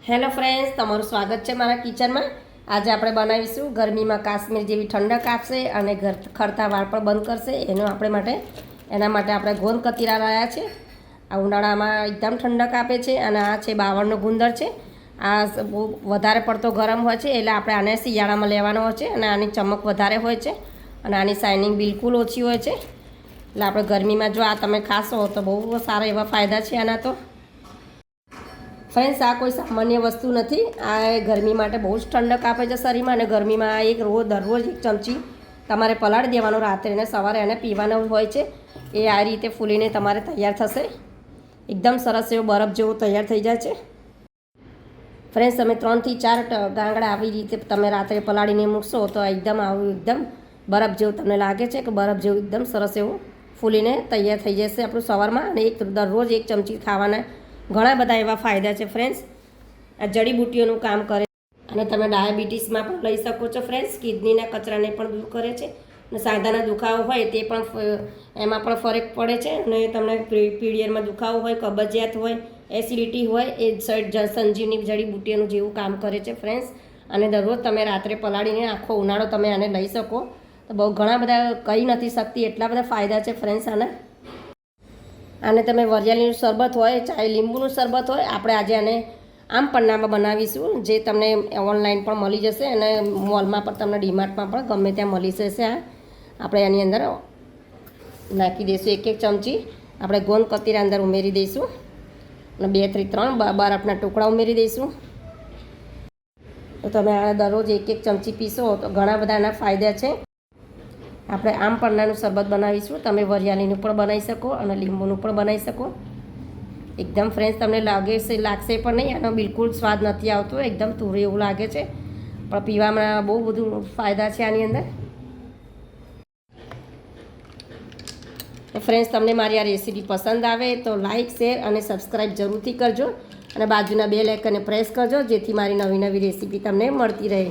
Hello friends, તમારું સ્વાગત છે મારા કિચનમાં. આજે આપણે બનાવીશું ગરમીમાં કાશ્મીર જેવી ઠંડક આપશે અને ખરતા વાળ પણ બંધ કરશે. એના માટે આપણે ગોંદ કતીરા લાવ્યા છે. આ ઉનાળામાં એકદમ ઠંડક આપે છે અને આ છે બાવળનો ગુંદર છે. આ બહુ વધારે પડતો ગરમ હોય છે એટલે આપણે આને શિયાળામાં લેવાનો હોય છે અને આની ચમક વધારે હોય છે અને આની શાઇનિંગ બિલકુલ ઓછી હોય છે. એટલે આપણે ગરમીમાં જો આ તમે ખાશો તો બહુ સારા એવા ફાયદા છે આના. તો ફ્રેન્ડ્સ, આ કોઈ સામાન્ય વસ્તુ નથી. આ ગરમી માટે બહુ જ ઠંડક આપે છે શરીરમાં. અને ગરમીમાં દરરોજ એક ચમચી તમારે પલાળી દેવાનો રાત્રે અને સવારે એને પીવાનો હોય છે. એ આ રીતે ફૂલીને તમારે તૈયાર થશે. એકદમ સરસ એવો બરફ જેવો તૈયાર થઈ જાય છે. ફ્રેન્ડ્સ, તમે 3 થી 4 ગાંગડા આવી રીતે તમે રાત્રે પલાળીને મૂકશો તો એકદમ બરફ જેવું તમને લાગે છે કે બરફ જેવું એકદમ સરસ એવું ફૂલીને તૈયાર થઈ જશે આપણું સવારમાં. અને દરરોજ એક ચમચી ખાવાના ઘણા બધા એવા ફાયદા છે ફ્રેન્ડ્સ. આ જડીબુટ્ટીઓનું કામ કરે અને તમે ડાયાબિટીસમાં પણ લઈ શકો છો ફ્રેન્ડ્સ. કિડનીના કચરાને પણ દૂર કરે છે અને સાંધાના દુખાવો હોય તે પણ એમાં પણ ફરક પડે છે. અને તમને પીરિયડમાં દુખાવો હોય, કબજિયાત હોય, એસિડિટી હોય, એ સંજીવની જડીબુટ્ટીઓનું જેવું કામ કરે છે ફ્રેન્ડ્સ. અને દરરોજ તમે રાત્રે પલાળીને આખો ઉનાળો તમે આને લઈ શકો તો બહુ ઘણા બધા કહી નથી શકતી એટલા બધા ફાયદા છે ફ્રેન્ડ્સ આના. આને તમે વરિયાળીનું શરબત હોય, ચાહે લીંબુનું શરબત હોય, આપણે આજે આને આમ પન્નામાં બનાવીશું, જે તમને ઓનલાઈન પણ મળી જશે અને મોલમાં પણ તમને ડીમાર્ટમાં પણ ગમે ત્યાં મળી જશે. આપણે આની અંદર નાખી દઈશું 1 ચમચી આપણે ગોંદ કતીરા અંદર ઉમેરી દઈશું અને 2 થી 3 બરફના ટુકડા ઉમેરી દઈશું. તો તમે આ દરરોજ 1 ચમચી પીશો તો ઘણા બધા એના ફાયદા છે. આપણે આમ પન્નાનું શરબત બનાવીશું. તમે વરિયાળીનું પણ બનાવી શકો અને લીંબુનું પણ બનાવી શકો. એકદમ ફ્રેન્ડ્સ, તમને લાગશે પણ નહીં. આનો બિલકુલ સ્વાદ નથી આવતો, એકદમ તુરી એવું લાગે છે, પણ પીવામાં બહુ બધું ફાયદા છે આની અંદર. તો ફ્રેન્ડ્સ, તમને મારી આ રેસીપી પસંદ આવે તો લાઇક, શેર અને સબસ્ક્રાઈબ જરૂરથી કરજો અને બાજુના બેલ આઇકનને પ્રેસ કરજો, જેથી મારી નવી રેસીપી તમને મળતી રહે.